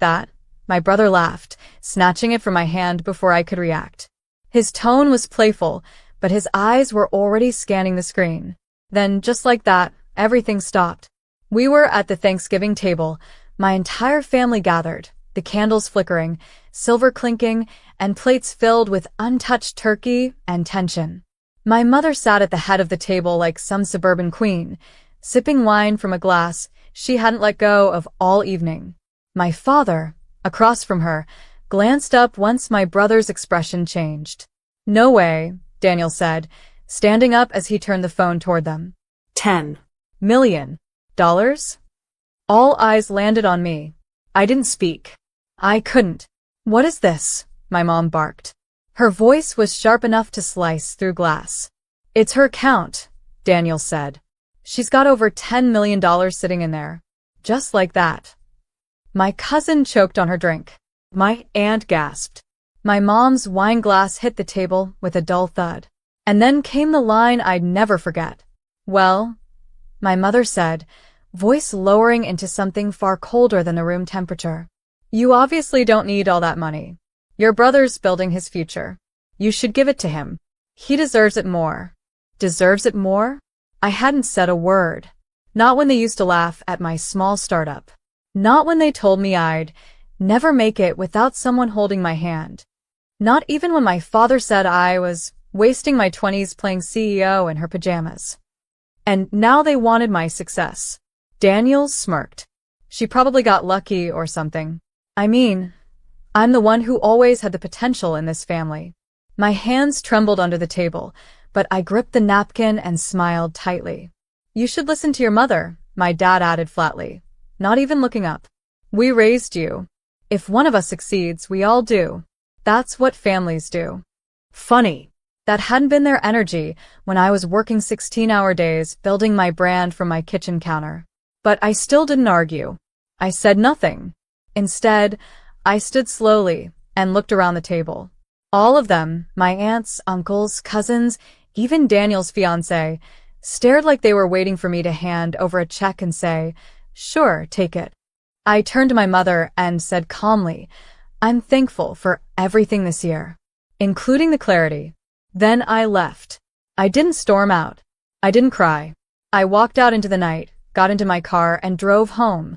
That? My brother laughed, snatching it from my hand before I could react. His tone was playful, but his eyes were already scanning the screen. Then, just like that, everything stopped. We were at the Thanksgiving table, my entire family gathered, the candles flickering, silver clinking, and plates filled with untouched turkey and tension. My mother sat at the head of the table like some suburban queen, sipping wine from a glass she hadn't let go of all evening. My father, across from her, glanced up once my brother's expression changed. "No way," Daniel said, standing up as he turned the phone toward them. $10 million? All eyes landed on me. I didn't speak. I couldn't. "What is this?" my mom barked. Her voice was sharp enough to slice through glass. "It's her account," Daniel said. "She's got over $10 million sitting in there. Just like that." My cousin choked on her drink. My aunt gasped. My mom's wine glass hit the table with a dull thud. And then came the line I'd never forget. "Well," my mother said, voice lowering into something far colder than the room temperature. "You obviously don't need all that money. Your brother's building his future. You should give it to him. He deserves it more." Deserves it more? I hadn't said a word. Not when they used to laugh at my small startup. Not when they told me I'd never make it without someone holding my hand. Not even when my father said I was wasting my 20s playing CEO in her pajamas. And now they wanted my success. Daniel smirked. "She probably got lucky or something. I mean, I'm the one who always had the potential in this family." My hands trembled under the table, but I gripped the napkin and smiled tightly. "You should listen to your mother," my dad added flatly, not even looking up. "We raised you. If one of us succeeds, we all do. That's what families do." Funny. That hadn't been their energy when I was working 16-hour days building my brand from my kitchen counter. But I still didn't argue. I said nothing. Instead, I stood slowly and looked around the table. All of them, my aunts, uncles, cousins, even Daniel's fiancé, stared like they were waiting for me to hand over a check and say, "Sure, take it." I turned to my mother and said calmly, "I'm thankful for everything this year, including the clarity." Then I left. I didn't storm out. I didn't cry. I walked out into the night, got into my car, and drove home,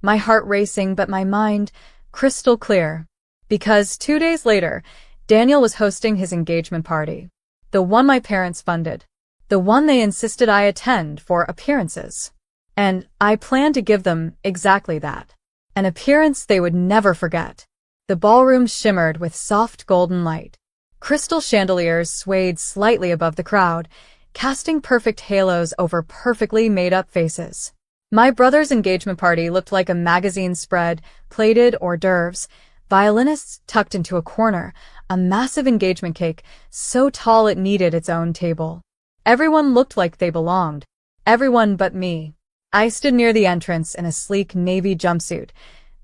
my heart racing but my mind crystal clear. Because 2 days later, Daniel was hosting his engagement party. The one my parents funded. The one they insisted I attend for appearances. And I planned to give them exactly that. An appearance they would never forget. The ballroom shimmered with soft golden light. Crystal chandeliers swayed slightly above the crowd, casting perfect halos over perfectly made-up faces. My brother's engagement party looked like a magazine spread, plated hors d'oeuvres, violinists tucked into a corner, a massive engagement cake so tall it needed its own table. Everyone looked like they belonged. Everyone but me. I stood near the entrance in a sleek navy jumpsuit,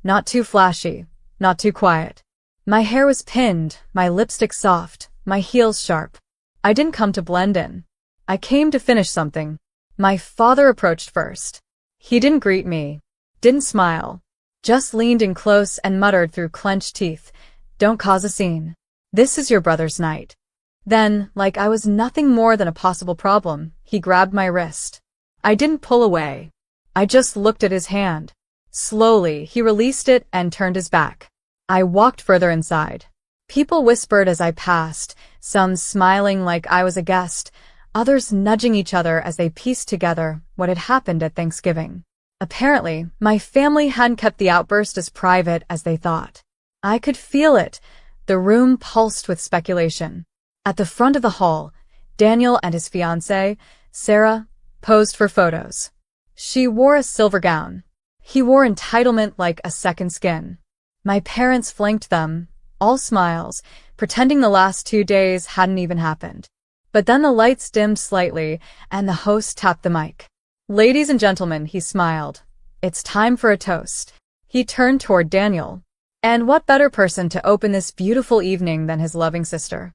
not too flashy, not too quiet. My hair was pinned, my lipstick soft, my heels sharp. I didn't come to blend in. I came to finish something. My father approached first. He didn't greet me, didn't smile, just leaned in close and muttered through clenched teeth, "Don't cause a scene. This is your brother's night." Then, like I was nothing more than a possible problem, he grabbed my wrist. I didn't pull away. I just looked at his hand. Slowly, he released it and turned his back. I walked further inside. People whispered as I passed, some smiling like I was a guest, others nudging each other as they pieced together what had happened at Thanksgiving. Apparently, my family hadn't kept the outburst as private as they thought. I could feel it. The room pulsed with speculation. At the front of the hall, Daniel and his fiancée, Sarah, posed for photos. She wore a silver gown. He wore entitlement like a second skin. My parents flanked them, all smiles, pretending the last 2 days hadn't even happened. But then the lights dimmed slightly, and the host tapped the mic. "Ladies and gentlemen," he smiled, "it's time for a toast." He turned toward Daniel. And what better person to open this beautiful evening than his loving sister?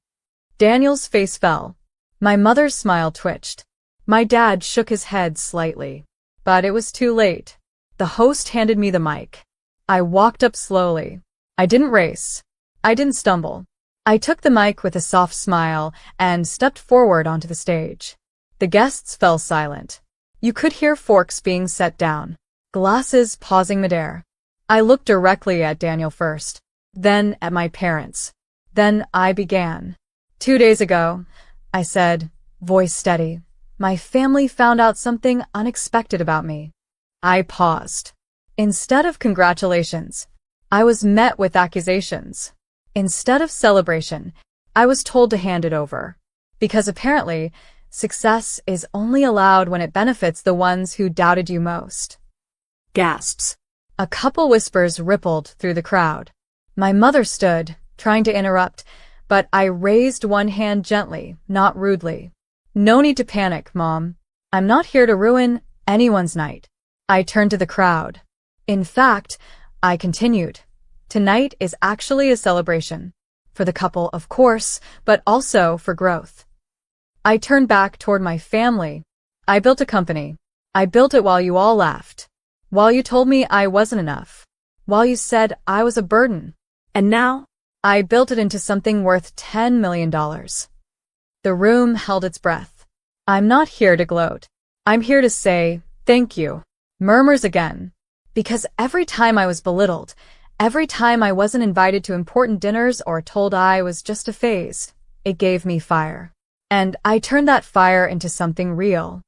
Daniel's face fell. My mother's smile twitched. My dad shook his head slightly. But it was too late. The host handed me the mic. I walked up slowly. I didn't race. I didn't stumble. I took the mic with a soft smile and stepped forward onto the stage. The guests fell silent. You could hear forks being set down, glasses pausing midair. I looked directly at Daniel first, then at my parents. Then I began. 2 days ago, I said, voice steady, my family found out something unexpected about me. I paused. Instead of congratulations, I was met with accusations. Instead of celebration, I was told to hand it over. Because apparently, success is only allowed when it benefits the ones who doubted you most. Gasps. A couple whispers rippled through the crowd. My mother stood, trying to interrupt, but I raised one hand gently, not rudely. No need to panic, Mom. I'm not here to ruin anyone's night. I turned to the crowd. In fact, I continued. Tonight is actually a celebration. For the couple, of course, but also for growth. I turned back toward my family. I built a company. I built it while you all laughed. While you told me I wasn't enough. While you said I was a burden. And now, I built it into something worth $10 million. The room held its breath. I'm not here to gloat. I'm here to say, thank you. Murmurs again. Because every time I was belittled, every time I wasn't invited to important dinners or told I was just a phase, it gave me fire. And I turned that fire into something real.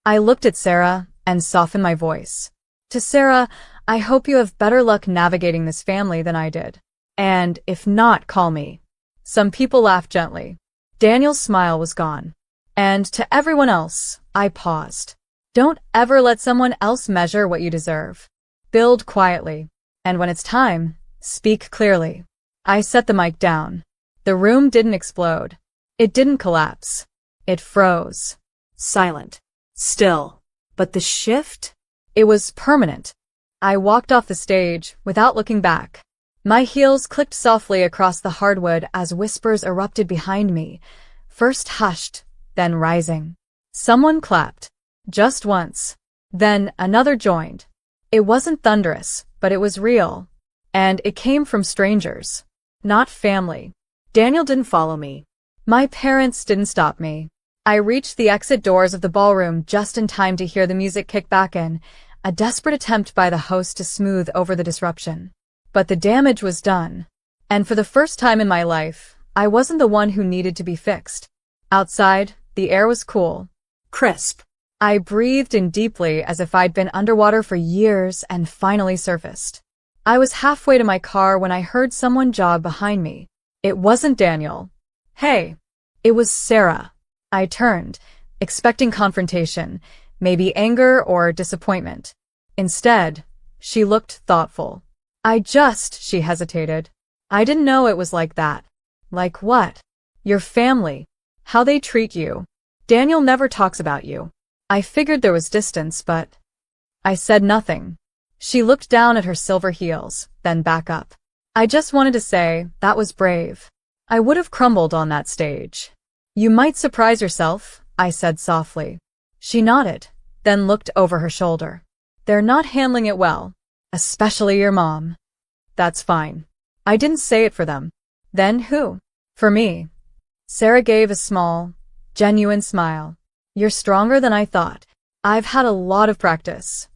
I looked at Sarah and softened my voice. To Sarah, I hope you have better luck navigating this family than I did. And if not, call me. Some people laughed gently. Daniel's smile was gone. And to everyone else, I paused. Don't ever let someone else measure what you deserve. Build quietly. And when it's time, speak clearly. I set the mic down. The room didn't explode. It didn't collapse. It froze. Silent. Still. But the shift? It was permanent. I walked off the stage without looking back. My heels clicked softly across the hardwood as whispers erupted behind me, first hushed, then rising. Someone clapped. Just once. Then another joined. It wasn't thunderous, but it was real. And it came from strangers. Not family. Daniel didn't follow me. My parents didn't stop me. I reached the exit doors of the ballroom just in time to hear the music kick back in, a desperate attempt by the host to smooth over the disruption. But the damage was done. And for the first time in my life, I wasn't the one who needed to be fixed. Outside, the air was cool. Crisp. I breathed in deeply as if I'd been underwater for years and finally surfaced. I was halfway to my car when I heard someone jog behind me. It wasn't Daniel. Hey. It was Sarah. I turned, expecting confrontation, maybe anger or disappointment. Instead, she looked thoughtful. She hesitated. I didn't know it was like that. Like what? Your family. How they treat you. Daniel never talks about you. I figured there was distance, but I said nothing. She looked down at her silver heels, then back up. I just wanted to say, that was brave. I would have crumbled on that stage. You might surprise yourself, I said softly. She nodded, then looked over her shoulder. They're not handling it well. Especially your mom. That's fine. I didn't say it for them. Then who? For me. Sarah gave a small, genuine smile. You're stronger than I thought. I've had a lot of practice.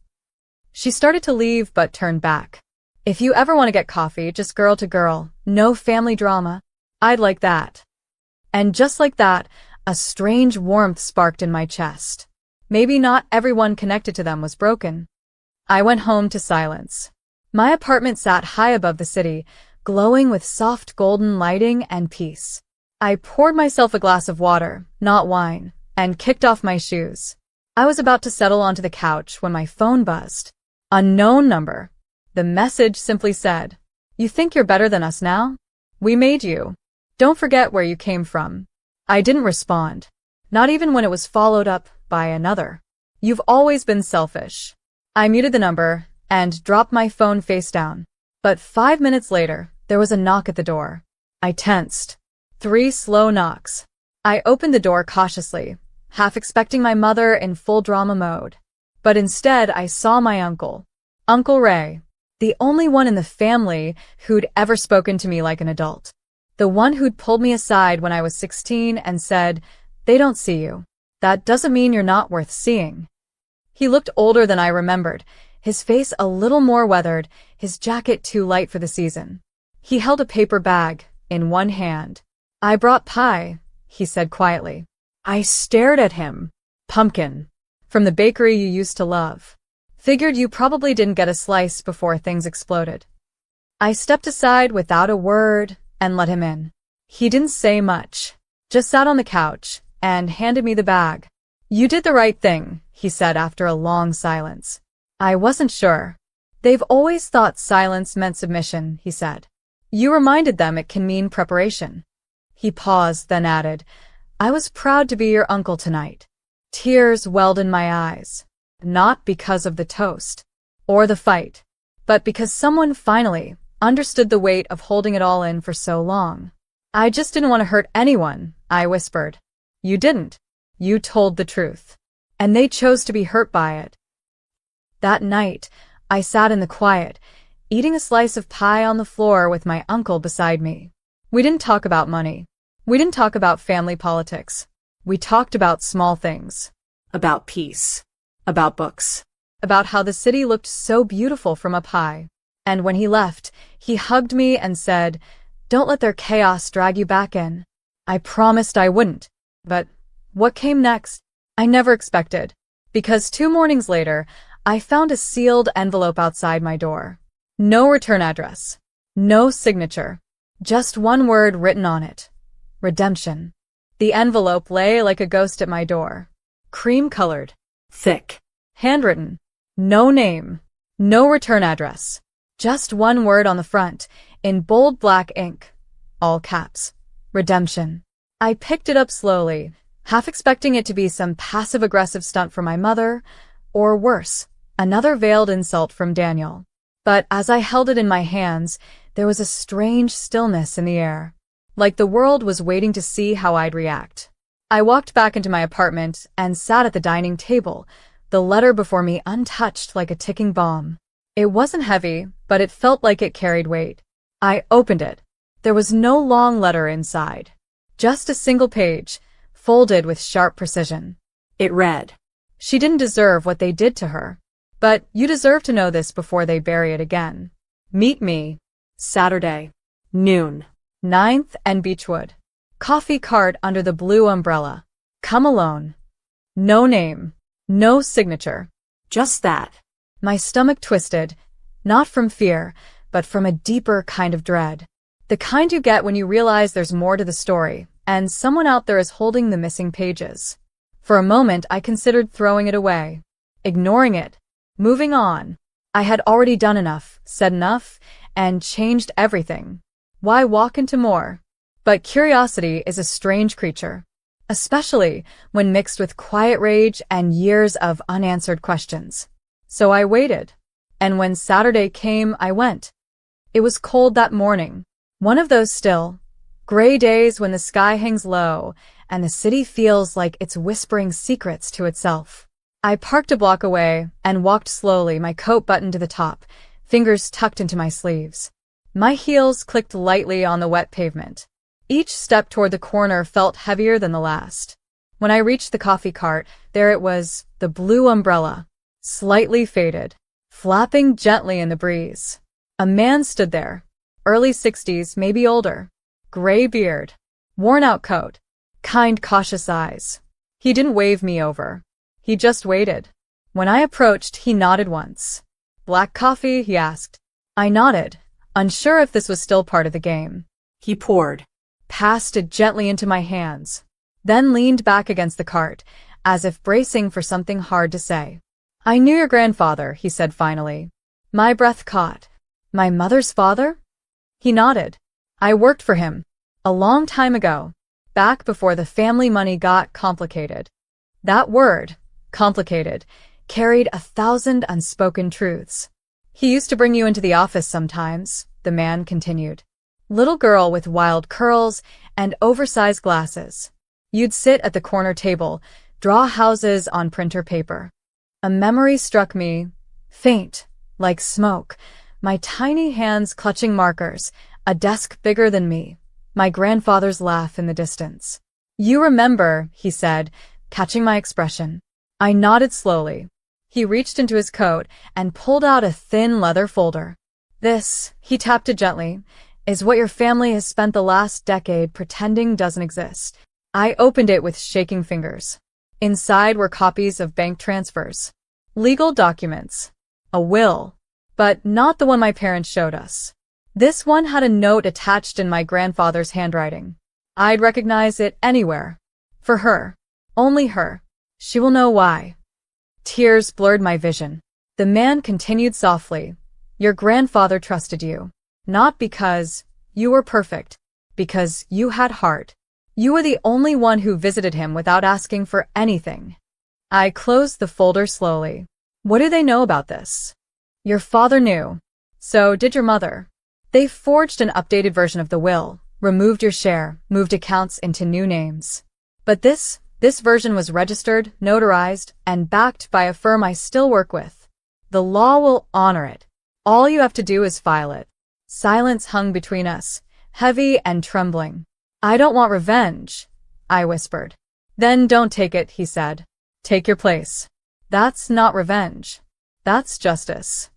She started to leave but turned back. If you ever want to get coffee, just girl to girl, no family drama. I'd like that. And just like that, a strange warmth sparked in my chest. Maybe not everyone connected to them was broken. I went home to silence. My apartment sat high above the city, glowing with soft golden lighting and peace. I poured myself a glass of water, not wine, and kicked off my shoes. I was about to settle onto the couch when my phone buzzed. Unknown number. The message simply said, "You think you're better than us now? We made you. Don't forget where you came from." I didn't respond. Not even when it was followed up by another. "You've always been selfish." I muted the number and dropped my phone face down. But 5 minutes later, there was a knock at the door. I tensed. 3 slow knocks. I opened the door cautiously, half expecting my mother in full drama mode. But instead, I saw my uncle. Uncle Ray. The only one in the family who'd ever spoken to me like an adult. The one who'd pulled me aside when I was 16 and said, "They don't see you. That doesn't mean you're not worth seeing." He looked older than I remembered, his face a little more weathered, his jacket too light for the season. He held a paper bag in one hand. "I brought pie," he said quietly. I stared at him. "Pumpkin. From the bakery you used to love. Figured you probably didn't get a slice before things exploded." I stepped aside without a word and let him in. He didn't say much, just sat on the couch and handed me the bag. "You did the right thing," he said after a long silence. I wasn't sure. "They've always thought silence meant submission," he said. "You reminded them it can mean preparation." He paused, then added, "I was proud to be your uncle tonight." Tears welled in my eyes, not because of the toast or the fight, but because someone finally understood the weight of holding it all in for so long. "I just didn't want to hurt anyone," I whispered. "You didn't. You told the truth. And they chose to be hurt by it." That night, I sat in the quiet, eating a slice of pie on the floor with my uncle beside me. We didn't talk about money. We didn't talk about family politics. We talked about small things. About peace. About books. About how the city looked so beautiful from up high. And when he left, he hugged me and said, "Don't let their chaos drag you back in." I promised I wouldn't. But what came next? I never expected. Because 2 mornings later, I found a sealed envelope outside my door. No return address. No signature. Just one word written on it. Redemption. The envelope lay like a ghost at my door. Cream-colored. Thick. Handwritten. No name. No return address. Just one word on the front, in bold black ink. All caps. Redemption. I picked it up slowly, half expecting it to be some passive-aggressive stunt from my mother, or worse, another veiled insult from Daniel. But as I held it in my hands, there was a strange stillness in the air, like the world was waiting to see how I'd react. I walked back into my apartment and sat at the dining table, the letter before me untouched like a ticking bomb. It wasn't heavy, but it felt like it carried weight. I opened it. There was no long letter inside. Just a single page, folded with sharp precision. It read, "She didn't deserve what they did to her. But you deserve to know this before they bury it again. Meet me. Saturday. Noon. 9th and Beechwood. Coffee cart under the blue umbrella. Come alone." No name. No signature. Just that. My stomach twisted, not from fear, but from a deeper kind of dread. The kind you get when you realize there's more to the story, and someone out there is holding the missing pages. For a moment, I considered throwing it away, ignoring it, moving on. I had already done enough, said enough, and changed everything. Why walk into more? But curiosity is a strange creature, especially when mixed with quiet rage and years of unanswered questions. So I waited. And when Saturday came, I went. It was cold that morning. One of those still, gray days when the sky hangs low and the city feels like it's whispering secrets to itself. I parked a block away and walked slowly, my coat buttoned to the top, fingers tucked into my sleeves. My heels clicked lightly on the wet pavement. Each step toward the corner felt heavier than the last. When I reached the coffee cart, there it was, the blue umbrella, slightly faded, flapping gently in the breeze. A man stood there, early 60s, maybe older, gray beard, worn-out coat, kind, cautious eyes. He didn't wave me over. He just waited. When I approached, he nodded once. "Black coffee?" he asked. I nodded, unsure if this was still part of the game. He poured, passed it gently into my hands, then leaned back against the cart, as if bracing for something hard to say. "I knew your grandfather," he said finally. My breath caught. My mother's father? He nodded. "I worked for him. A long time ago. Back before the family money got complicated." That word, complicated, carried 1,000 unspoken truths. "He used to bring you into the office sometimes," the man continued. "Little girl with wild curls and oversized glasses. You'd sit at the corner table, draw houses on printer paper." A memory struck me, faint, like smoke. my tiny hands clutching markers, a desk bigger than me, my grandfather's laugh in the distance. "You remember," he said, catching my expression. I nodded slowly. He reached into his coat and pulled out a thin leather folder. "This," he tapped it gently, "is what your family has spent the last decade pretending doesn't exist." I opened it with shaking fingers. Inside were copies of bank transfers, legal documents, a will, but not the one my parents showed us. This one had a note attached in my grandfather's handwriting. I'd recognize it anywhere. For her. Only her. She will know why. Tears blurred my vision. The man continued softly. "Your grandfather trusted you. Not because you were perfect. Because you had heart. You were the only one who visited him without asking for anything." I closed the folder slowly. "What do they know about this?" "Your father knew. So did your mother. They forged an updated version of the will, removed your share, moved accounts into new names. But this version was registered, notarized, and backed by a firm I still work with. The law will honor it. All you have to do is file it." Silence hung between us, heavy and trembling. "I don't want revenge," I whispered. "Then don't take it," he said. "Take your place. That's not revenge. That's justice."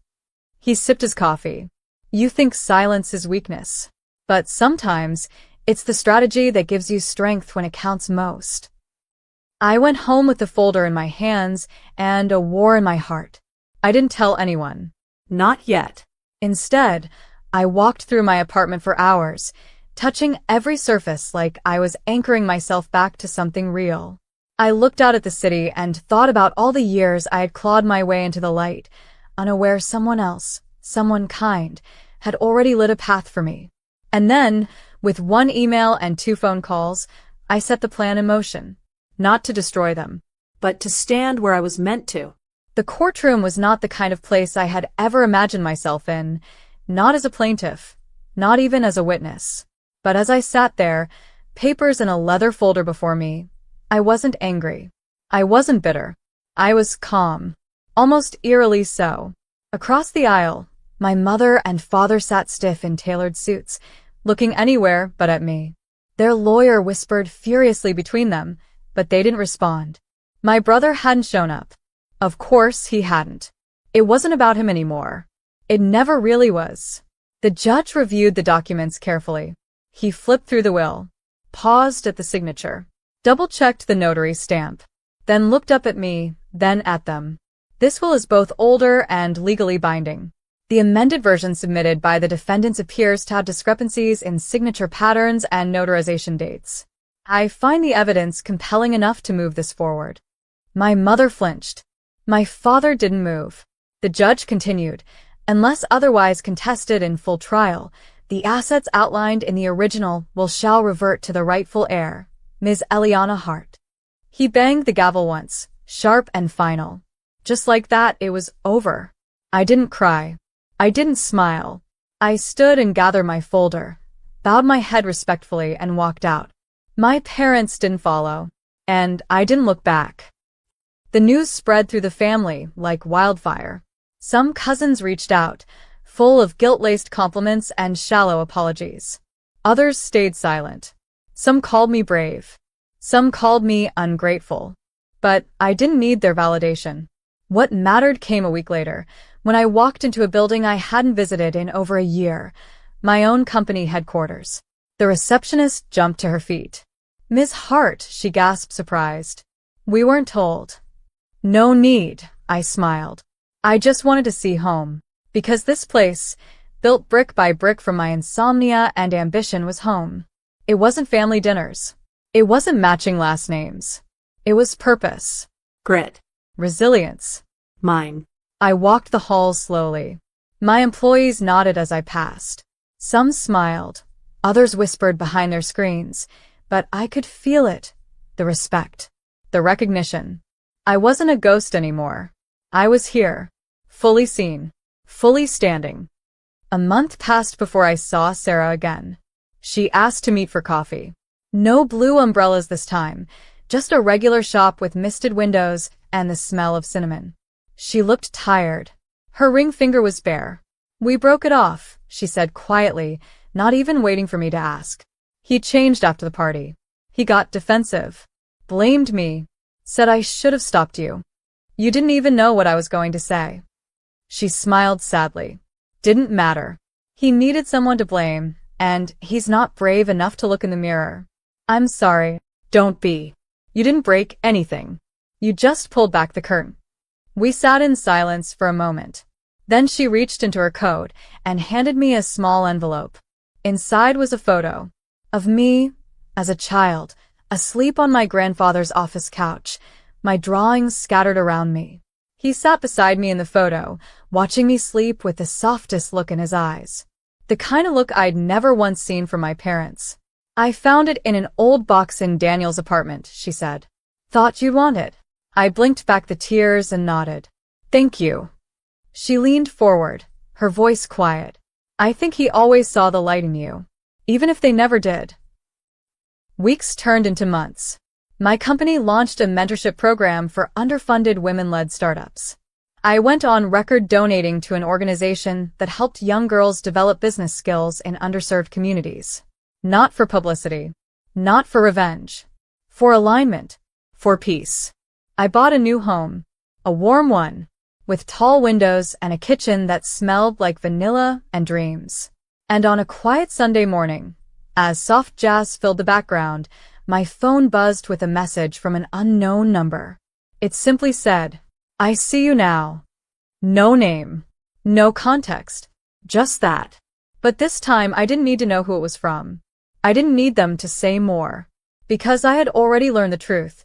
He sipped his coffee. "You think silence is weakness. But sometimes it's the strategy that gives you strength when it counts most." I went home with the folder in my hands and a war in my heart. I didn't tell anyone. Not yet. Instead, I walked through my apartment for hours, touching every surface like I was anchoring myself back to something real. I looked out at the city and thought about all the years I had clawed my way into the light, unaware someone else, someone kind, had already lit a path for me. And then, with one email and 2 phone calls, I set the plan in motion. Not to destroy them, but to stand where I was meant to. The courtroom was not the kind of place I had ever imagined myself in, not as a plaintiff, not even as a witness. But as I sat there, papers in a leather folder before me, I wasn't angry. I wasn't bitter. I was calm, almost eerily so. Across the aisle, my mother and father sat stiff in tailored suits, looking anywhere but at me. Their lawyer whispered furiously between them, but they didn't respond. My brother hadn't shown up. Of course he hadn't. It wasn't about him anymore. It never really was. The judge reviewed the documents carefully. He flipped through the will, paused at the signature, double-checked the notary stamp, then looked up at me, then at them. "This will is both older and legally binding. The amended version submitted by the defendants appears to have discrepancies in signature patterns and notarization dates. I find the evidence compelling enough to move this forward." My mother flinched. My father didn't move. The judge continued, "Unless otherwise contested in full trial, the assets outlined in the original will shall revert to the rightful heir, Ms. Eliana Hart." He banged the gavel once, sharp and final. Just like that, it was over. I didn't cry. I didn't smile. I stood and gathered my folder, bowed my head respectfully, and walked out. My parents didn't follow, and I didn't look back. The news spread through the family like wildfire. Some cousins reached out, full of guilt-laced compliments and shallow apologies. Others stayed silent. Some called me brave. Some called me ungrateful. But I didn't need their validation. What mattered came a week later, when I walked into a building I hadn't visited in over a year, my own company headquarters. The receptionist jumped to her feet. "Ms. Hart," she gasped, surprised. "We weren't told." "No need," I smiled. "I just wanted to see home. Because this place, built brick by brick from my insomnia and ambition, was home. It wasn't family dinners. It wasn't matching last names. It was purpose. Grit. Resilience. Mine." I walked the halls slowly. My employees nodded as I passed. Some smiled. Others whispered behind their screens. But I could feel it. The respect. The recognition. I wasn't a ghost anymore. I was here. Fully seen. Fully standing. A month passed before I saw Sarah again. She asked to meet for coffee. No blue umbrellas this time, just a regular shop with misted windows and the smell of cinnamon. She looked tired. Her ring finger was bare. We broke it off, she said quietly, not even waiting for me to ask. He changed after the party. He got defensive. Blamed me. Said I should have stopped you. You didn't even know what I was going to say. She smiled sadly. Didn't matter. He needed someone to blame, and he's not brave enough to look in the mirror. I'm sorry. Don't be. You didn't break anything. You just pulled back the curtain. We sat in silence for a moment. Then she reached into her coat and handed me a small envelope. Inside was a photo of me as a child, asleep on my grandfather's office couch, my drawings scattered around me. He sat beside me in the photo, watching me sleep with the softest look in his eyes. The kind of look I'd never once seen from my parents. I found it in an old box in Daniel's apartment, she said. Thought you'd want it. I blinked back the tears and nodded. Thank you. She leaned forward, her voice quiet. I think he always saw the light in you, even if they never did. Weeks turned into months. My company launched a mentorship program for underfunded women-led startups. I went on record donating to an organization that helped young girls develop business skills in underserved communities. Not for publicity, not for revenge, for alignment, for peace. I bought a new home, a warm one, with tall windows and a kitchen that smelled like vanilla and dreams. And on a quiet Sunday morning, as soft jazz filled the background, my phone buzzed with a message from an unknown number. It simply said, I see you now. No name, no context, just that. But this time I didn't need to know who it was from. I didn't need them to say more, because I had already learned the truth.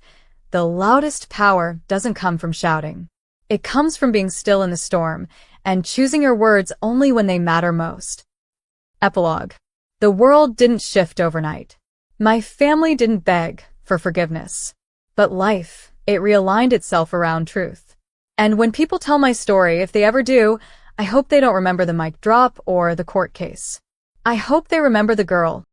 The loudest power doesn't come from shouting. It comes from being still in the storm and choosing your words only when they matter most. Epilogue. The world didn't shift overnight. My family didn't beg for forgiveness. But life, it realigned itself around truth. And when people tell my story, if they ever do, I hope they don't remember the mic drop or the court case. I hope they remember the girl